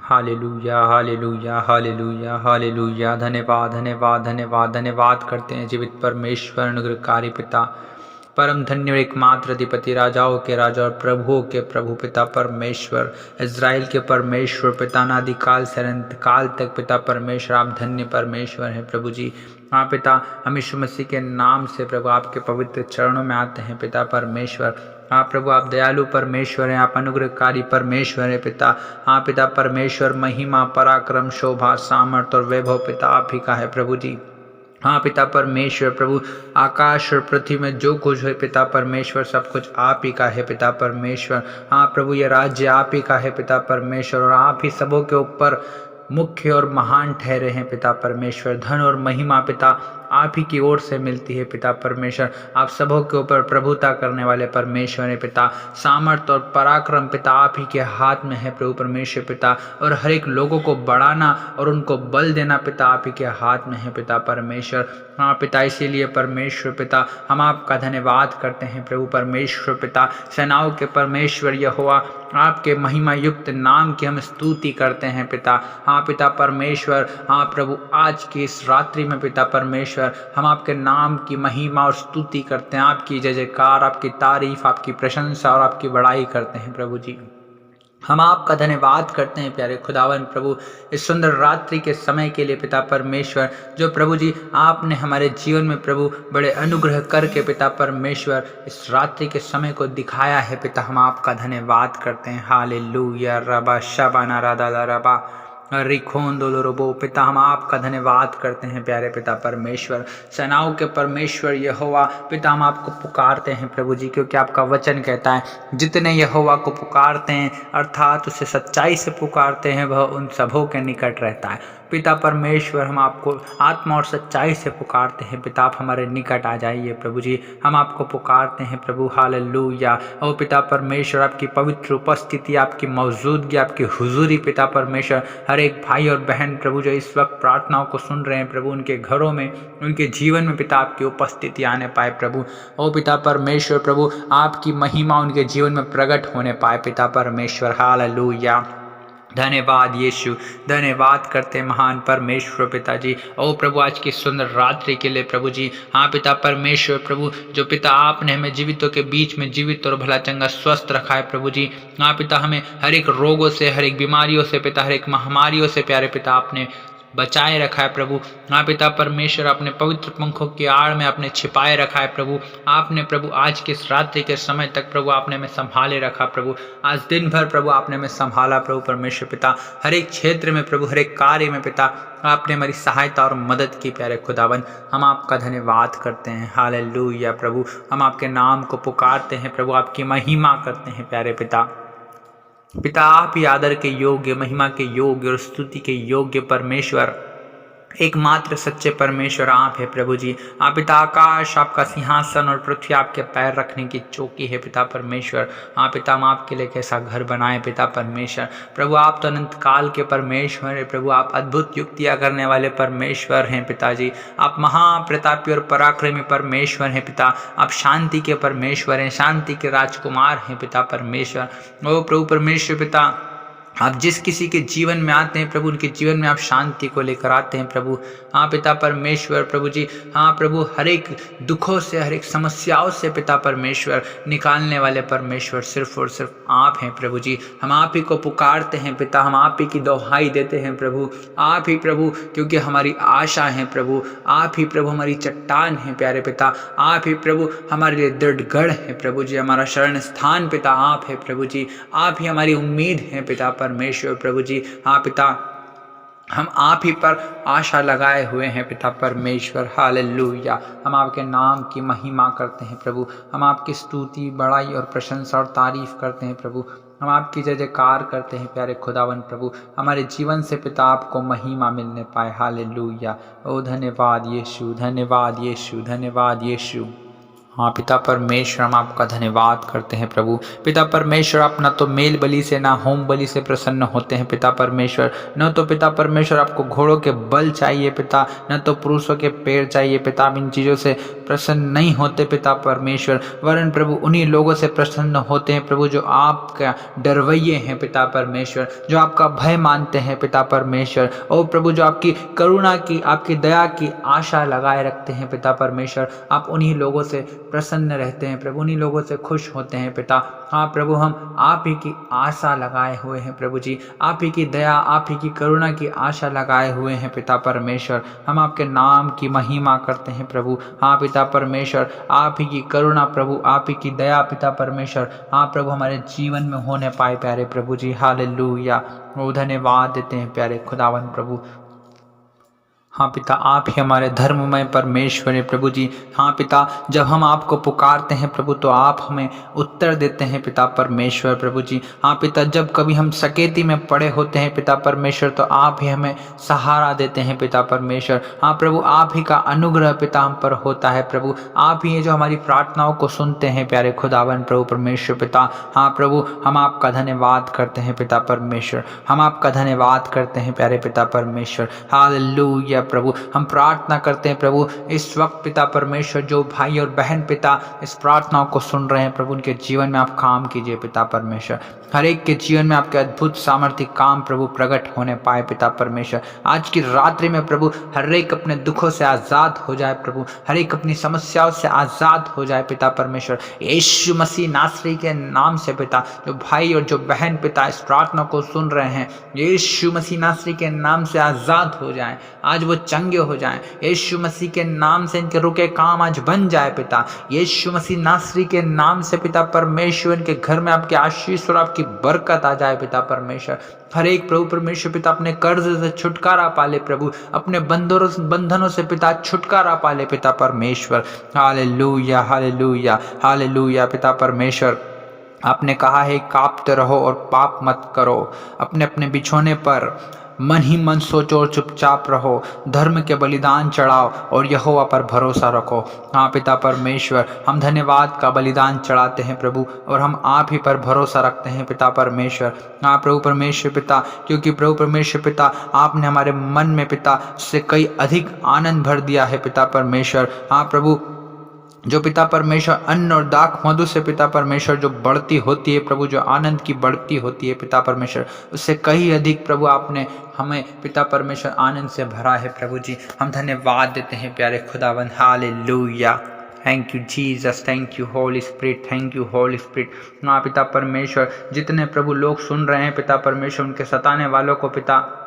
Hallelujah hallelujah hallelujah hallelujah. धन्यवाद धन्यवाद धन्यवाद धन्यवाद करते हैं जीवित परमेश्वर, अनुग्रहकारी पिता, परम धन्य और एकमात्र अधिपति, राजाओं के राजा और प्रभुओं के प्रभु पिता परमेश्वर, इज़राइल के परमेश्वर पिता, अनादिकाल से अनंत काल तक पिता परमेश्वर आप धन्य परमेश्वर हैं प्रभु जी। हाँ पिता, हम यीशु मसीह के नाम से प्रभु आपके पवित्र चरणों में आते हैं पिता परमेश्वर। हाँ प्रभु, आप दयालु परमेश्वर हैं, आप अनुग्रहकारी परमेश्वर हैं पिता। हाँ पिता परमेश्वर, महिमा पराक्रम शोभा सामर्थ और वैभव पिता आप ही का है प्रभु जी। हाँ पिता परमेश्वर प्रभु, आकाश और पृथ्वी में जो कुछ है पिता परमेश्वर सब कुछ आप ही का है पिता परमेश्वर। हाँ प्रभु, ये राज्य आप ही का है पिता परमेश्वर, और आप ही सबों के ऊपर मुख्य और महान ठहरे हैं पिता परमेश्वर। धन और महिमा पिता आप ही की ओर से मिलती है पिता परमेश्वर। आप सबों के ऊपर प्रभुता करने वाले परमेश्वर है पिता। सामर्थ और पराक्रम पिता आप ही के हाथ में है प्रभु परमेश्वर पिता, और हर एक लोगों को बढ़ाना और उनको बल देना पिता आप ही के हाथ में है पिता परमेश्वर। हाँ पिता, इसीलिए परमेश्वर पिता हम आपका धन्यवाद करते हैं प्रभु परमेश्वर पिता। सेनाओं के परमेश्वर यहोवा, आपके महिमा युक्त नाम की हम स्तुति करते हैं पिता। हाँ पिता परमेश्वर, हाँ प्रभु, आज की इस रात्रि में पिता परमेश्वर हम आपके नाम की महिमा और स्तुति करते हैं, आपकी जय जयकार, आपकी तारीफ, आपकी प्रशंसा और आपकी बड़ाई करते हैं प्रभु जी। हम आपका धन्यवाद करते हैं प्यारे खुदावन प्रभु, इस सुंदर रात्रि के समय के लिए पिता परमेश्वर, जो प्रभु जी आपने हमारे जीवन में प्रभु बड़े अनुग्रह करके पिता परमेश्वर इस रात्रि के समय को दिखाया है पिता। हम आपका धन्यवाद करते हैं। हालेलुया रबा शबाना राधा रबा रिखोन दोलोरोबो पिता, हम आपका धन्यवाद करते हैं प्यारे पिता परमेश्वर। सेनाओं के परमेश्वर यहोवा पिता, हम आपको पुकारते हैं प्रभु जी, क्योंकि आपका वचन कहता है जितने यहोवा को पुकारते हैं अर्थात उसे सच्चाई से पुकारते हैं वह उन सबों के निकट रहता है। पिता परमेश्वर, हम आपको आत्मा और सच्चाई से पुकारते हैं पिता, आप हमारे निकट आ जाइए प्रभु जी। हम आपको पुकारते हैं प्रभु। हालेलुया। ओ पिता परमेश्वर, आपकी पवित्र उपस्थिति, आपकी मौजूदगी, आपकी हुजूरी पिता परमेश्वर, हर एक भाई और बहन प्रभु जो इस वक्त प्रार्थनाओं को सुन रहे हैं प्रभु, उनके घरों में, उनके जीवन में पिता आपकी उपस्थिति आने पाए प्रभु। ओ पिता परमेश्वर प्रभु, आपकी महिमा उनके जीवन में प्रकट होने पाए पिता परमेश्वर। हालेलुया। धन्यवाद यीशु, धन्यवाद करते महान परमेश्वर पिताजी। ओ प्रभु, आज की सुंदर रात्रि के लिए प्रभु जी। हाँ पिता परमेश्वर प्रभु, जो पिता आपने हमें जीवितों के बीच में जीवित और भला चंगा स्वस्थ रखा है प्रभु जी। हाँ पिता, हमें हर एक रोगों से, हर एक बीमारियों से पिता, हर एक महामारियों से प्यारे पिता आपने बचाए रखा है प्रभु। हाँ पिता परमेश्वर, अपने पवित्र पंखों की आड़ में आपने छिपाए रखा है प्रभु। आपने प्रभु आज के इस रात्रि के समय तक प्रभु आपने हमें संभाले रखा प्रभु। आज दिन भर प्रभु आपने हमें संभाला प्रभु परमेश्वर पिता। हर एक क्षेत्र में प्रभु, हर एक कार्य में पिता आपने हमारी सहायता और मदद की प्यारे खुदावन। हम आपका धन्यवाद करते हैं। हालेलुया प्रभु, हम आपके नाम को पुकारते हैं प्रभु, आपकी महिमा करते हैं प्यारे पिता। पिता, आप ही आदर के योग्य, महिमा के योग्य और स्तुति के योग्य परमेश्वर, एकमात्र सच्चे परमेश्वर आप है प्रभु जी। आप पिता, आकाश आपका सिंहासन और पृथ्वी आपके पैर रखने की चौकी है पिता परमेश्वर। हाँ पिता, हम आपके लिए कैसा घर बनाए पिता परमेश्वर। प्रभु, आप तो अनंत काल के परमेश्वर है प्रभु, आप अद्भुत युक्तियाँ करने वाले परमेश्वर हैं पिताजी। आप महाप्रतापी और पराक्रमी परमेश्वर हैं पिता। आप शांति के परमेश्वर हैं, शांति के राजकुमार हैं पिता परमेश्वर। ओ प्रभु परमेश्वर पिता, आप जिस किसी के जीवन में आते हैं प्रभु, उनके जीवन में आप शांति को लेकर आते हैं प्रभु। हाँ पिता परमेश्वर प्रभु जी। हाँ प्रभु, हर एक दुखों से, हर एक समस्याओं से पिता परमेश्वर निकालने वाले परमेश्वर सिर्फ और सिर्फ आप हैं प्रभु जी। हम आप ही को पुकारते हैं पिता, हम आप ही की दोहाई देते हैं प्रभु। आप ही प्रभु, क्योंकि हमारी आशा है प्रभु। आप ही प्रभु हमारी चट्टान है प्यारे पिता। आप ही प्रभु हमारे लिए दृढ़ गढ़ है प्रभु जी। हमारा शरण स्थान पिता आप है प्रभु जी। आप ही हमारी उम्मीद है पिता परमेश्वर प्रभु जी। हाँ पिता, हम आप ही पर आशा लगाए हुए हैं पिता परमेश्वर। हालेलुया। हम आपके नाम की महिमा करते हैं प्रभु। हम आपकी स्तुति, बड़ाई और प्रशंसा और तारीफ करते हैं प्रभु। हम आपकी जय जयकार करते हैं प्यारे खुदावन प्रभु। हमारे जीवन से पिता आपको महिमा मिलने पाए। हालेलुया। ओ धन्यवाद यीशु, धन्यवाद यीशु, धन्यवाद यीशु। हाँ पिता परमेश्वर, हम आपका धन्यवाद करते हैं प्रभु। पिता परमेश्वर, आप न तो मेल बलि से ना होम बलि से प्रसन्न होते हैं पिता परमेश्वर। न तो पिता परमेश्वर आपको घोड़ों के बल चाहिए पिता, न तो पुरुषों के पैर चाहिए पिता। आप इन चीज़ों से प्रसन्न नहीं होते पिता परमेश्वर, वरन प्रभु उन्हीं लोगों से प्रसन्न होते हैं प्रभु जो आपका डरवैये हैं पिता परमेश्वर, जो आपका भय मानते हैं पिता परमेश्वर। ओ प्रभु, जो आपकी करुणा की, आपकी दया की आशा लगाए रखते हैं पिता परमेश्वर, आप उन्हीं लोगों से प्रसन्न रहते हैं प्रभु, उन्हीं लोगों से खुश होते हैं पिता। हाँ प्रभु, हम आप ही की आशा लगाए हुए हैं प्रभु जी, आप ही की दया, आप ही की करुणा की आशा लगाए हुए हैं पिता परमेश्वर। हम आपके नाम की महिमा करते हैं प्रभु। हाँ पिता परमेश्वर, आप ही की करुणा प्रभु, आप ही की दया पिता परमेश्वर, हाँ प्रभु हमारे जीवन में होने पाए प्यारे प्रभु जी। हालेलुया, वो धन्यवाद देते हैं प्यारे खुदावन प्रभु। हाँ पिता, आप ही हमारे धर्ममय परमेश्वर हैं प्रभु जी। हाँ पिता, जब हम आपको पुकारते हैं प्रभु तो आप हमें उत्तर देते हैं पिता परमेश्वर प्रभु जी। हाँ पिता, जब कभी हम सकेती में पड़े होते हैं पिता परमेश्वर तो आप ही हमें सहारा देते हैं पिता परमेश्वर। हाँ प्रभु, आप ही का अनुग्रह पिता हम पर होता है प्रभु, आप ही हैं जो हमारी प्रार्थनाओं को सुनते हैं प्यारे खुदावन प्रभु परमेश्वर पिता। हाँ प्रभु, हम आपका धन्यवाद करते हैं पिता परमेश्वर, हम आपका धन्यवाद करते हैं प्यारे पिता परमेश्वर। हालेलुया प्रभु, हम प्रार्थना करते हैं प्रभु इस वक्त पिता परमेश्वर, जो भाई और बहन पिता इस प्रार्थनाओं को सुन रहे हैं प्रभु, उनके जीवन में आप काम कीजिए पिता परमेश्वर। हर एक के जीवन में आपके अद्भुत सामर्थ्य काम प्रभु प्रकट होने पाए पिता परमेश्वर। आज की रात्रि में प्रभु हर एक अपने दुखों से आज़ाद हो जाए प्रभु, हर एक अपनी समस्याओं से आज़ाद हो जाए पिता परमेश्वर। यीशु मसीह नासरी के नाम से पिता, जो भाई और जो बहन पिता इस प्रार्थना को सुन रहे हैं, यीशु मसीह नासरी के नाम से आज़ाद हो जाएं, आज वो चंगे हो जाएं। यीशु मसीह के नाम से इनके रुके काम आज बन जाए पिता। यीशु मसीह नासरी के नाम से पिता परमेश्वर, इनके घर में आपकी आशीष और आपकी बरकत आ जाए पिता परमेश्वर। हर एक प्रभु परमेश्वर पिता अपने कर्ज से छुटकारा पाले प्रभु, अपने बंधनों से पिता छुटकारा पाले पिता परमेश्वर। हालेलुया हालेलुया हालेलुया पिता परमेश्वर, आपने कहा है कांपते रहो और पाप मत करो, अपने अपने बिछोने पर मन ही मन सोचो और चुपचाप रहो, धर्म के बलिदान चढ़ाओ और यहोवा पर भरोसा रखो। हाँ पिता परमेश्वर, हम धन्यवाद का बलिदान चढ़ाते हैं प्रभु, और हम आप ही पर भरोसा रखते हैं पिता परमेश्वर। हाँ प्रभु परमेश्वर पिता, क्योंकि प्रभु परमेश्वर पिता आपने हमारे मन में पिता से कई अधिक आनंद भर दिया है पिता परमेश्वर। हाँ प्रभु, जो पिता परमेश्वर अन्न और दाख मधु से पिता परमेश्वर जो बढ़ती होती है प्रभु, जो आनंद की बढ़ती होती है पिता परमेश्वर, उससे कहीं अधिक प्रभु आपने हमें पिता परमेश्वर आनंद से भरा है प्रभु जी। हम धन्यवाद देते हैं प्यारे खुदावन। Hallelujah, thank you Jesus, thank you Holi spirit, thank you Holi spirit. हाँ पिता परमेश्वर, जितने प्रभु लोग सुन रहे हैं पिता परमेश्वर, उनके सताने वालों को पिता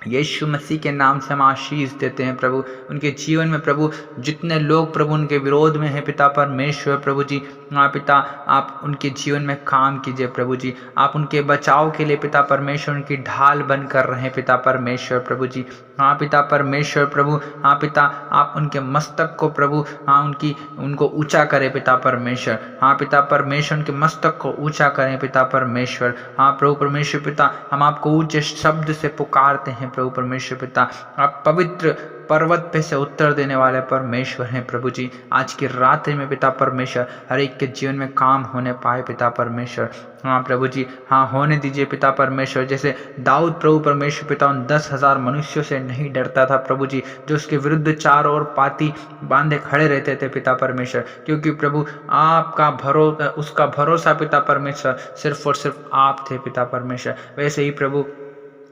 यीशु मसीह के नाम से हम आशीष देते हैं प्रभु। उनके जीवन में प्रभु जितने लोग प्रभु उनके विरोध में हैं पिता परमेश्वर प्रभु जी, हाँ पिता आप उनके जीवन में काम कीजिए प्रभु जी। आप उनके बचाव के लिए पिता परमेश्वर उनकी ढाल बन कर रहे हैं पिता परमेश्वर प्रभु जी। हाँ पिता परमेश्वर प्रभु, हाँ पिता आप उनके मस्तक को प्रभु, हाँ उनको ऊंचा करें पिता परमेश्वर। हाँ पिता परमेश्वर उनके मस्तक को ऊंचा करें पिता परमेश्वर। हाँ प्रभु परमेश्वर पिता, हम आपको ऊंचे शब्द से पुकारते हैं प्रभु परमेश्वर पिता। आप पवित्र पर्वत पे से उत्तर देने वाले परमेश्वर हैं प्रभु जी। आज की रात्रि में पिता परमेश्वर हर एक के जीवन में काम होने पाए पिता परमेश्वर। हाँ प्रभु जी, हाँ होने दीजिए पिता परमेश्वर। जैसे दाऊद प्रभु परमेश्वर पिता उन 10,000 मनुष्यों से नहीं डरता था प्रभु जी, जो उसके विरुद्ध चारों ओर पाती बांधे खड़े रहते थे पिता परमेश्वर, क्योंकि प्रभु आपका उसका भरोसा पिता परमेश्वर सिर्फ और सिर्फ आप थे पिता परमेश्वर। वैसे ही प्रभु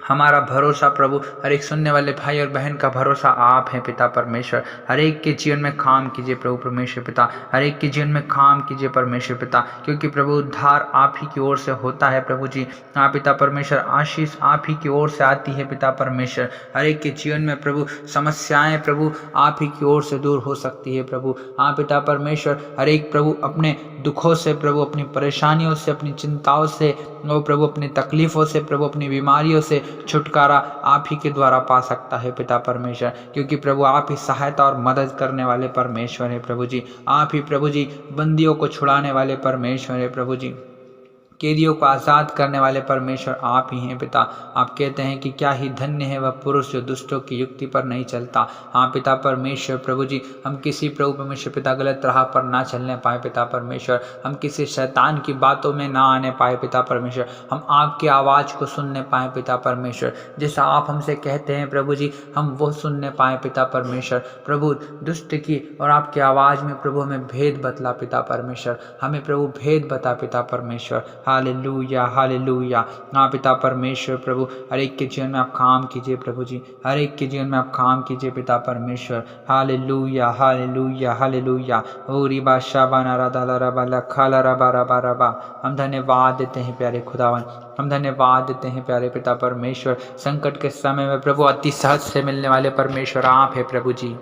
हमारा भरोसा प्रभु, हर एक सुनने वाले भाई और बहन का भरोसा आप हैं पिता परमेश्वर। हर एक के जीवन में काम कीजिए प्रभु परमेश्वर पिता, हर एक के जीवन में काम कीजिए परमेश्वर पिता, क्योंकि प्रभु उद्धार आप ही की ओर से होता है प्रभु जी। हाँ पिता परमेश्वर, आशीष आप ही की ओर से आती है पिता परमेश्वर। हर एक के जीवन में प्रभु समस्याएं प्रभु आप ही की ओर से दूर हो सकती है प्रभु। हाँ पिता परमेश्वर, हर एक प्रभु अपने दुखों से प्रभु, अपनी परेशानियों से, अपनी चिंताओं से वो प्रभु, अपनी तकलीफों से प्रभु, अपनी बीमारियों से छुटकारा आप ही के द्वारा पा सकता है पिता परमेश्वर, क्योंकि प्रभु आप ही सहायता और मदद करने वाले परमेश्वर है प्रभु जी। आप ही प्रभु जी बंदियों को छुड़ाने वाले परमेश्वर है प्रभु जी। कैदियों को आज़ाद करने वाले परमेश्वर आप ही हैं पिता। आप कहते हैं कि क्या ही धन्य है वह पुरुष जो दुष्टों की युक्ति पर नहीं चलता। हाँ पिता परमेश्वर प्रभु जी, हम किसी प्रभु परमेश्वर पिता गलत राह पर ना चलने पाए पिता परमेश्वर, हम किसी शैतान की बातों में ना आने पाए पिता परमेश्वर, हम आपकी आवाज़ को सुनने पाए पिता परमेश्वर। जैसा आप हमसे कहते हैं प्रभु जी, हम वो सुनने पाए पिता परमेश्वर। प्रभु दुष्ट की और आपकी आवाज़ में प्रभु हमें भेद बतला पिता परमेश्वर, हमें प्रभु भेद बता पिता परमेश्वर। Hallelujah hallelujah. हाँ पिता परमेश्वर प्रभु, हर एक के जीवन में आप काम कीजिए प्रभु जी, हर एक के जीवन में आप काम कीजिए पिता परमेश्वर। Hallelujah hallelujah hallelujah. ओ रिबा शाबा नारादा लरबा लखा रबा रबा रबा। हम धन्यवाद देते हैं प्यारे खुदावन, हम धन्यवाद देते हैं प्यारे पिता परमेश्वर। संकट के समय में प्रभु अति सहज से मिलने वाले परमेश्वर आप है प्रभु जी।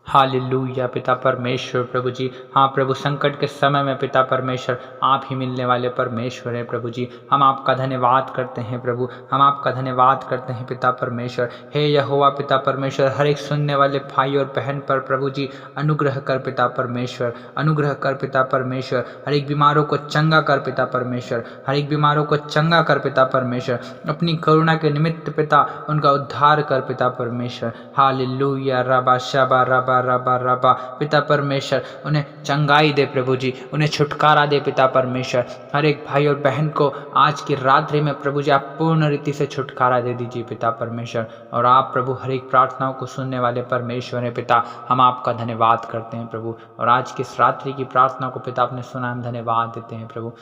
हालेलुया पिता परमेश्वर प्रभु जी। हाँ प्रभु, संकट के समय में पिता परमेश्वर आप ही मिलने वाले परमेश्वर हैं प्रभु जी। हम आपका धन्यवाद करते हैं प्रभु, हम आपका धन्यवाद करते हैं पिता परमेश्वर। हे यहोवा पिता परमेश्वर, हर एक सुनने वाले भाई और बहन पर प्रभु जी अनुग्रह कर पिता परमेश्वर, अनुग्रह कर पिता परमेश्वर। हर एक बीमारों को चंगा कर पिता परमेश्वर, हर एक बीमारों को चंगा कर पिता परमेश्वर। अपनी करुणा के निमित्त पिता उनका उद्धार कर पिता परमेश्वर। हालेलुया रबा शबा रबा रबा रबा। पिता परमेश्वर उन्हें चंगाई दे प्रभु जी, उन्हें छुटकारा दे पिता परमेश्वर। हर एक भाई और बहन को आज की रात्रि में प्रभु जी आप पूर्ण रीति से छुटकारा दे दीजिए पिता परमेश्वर। और आप प्रभु हर एक प्रार्थनाओं को सुनने वाले परमेश्वर हैं पिता, हम आपका धन्यवाद करते हैं प्रभु। और आज की इस रात्रि की प्रार्थना को पिता आपने सुना, हम धन्यवाद देते हैं प्रभु।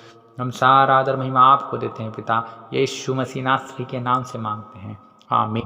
हम सारा आदर महिमा आपको देते हैं पिता, यीशु मसीह नासरी के नाम से मांगते हैं, आमीन।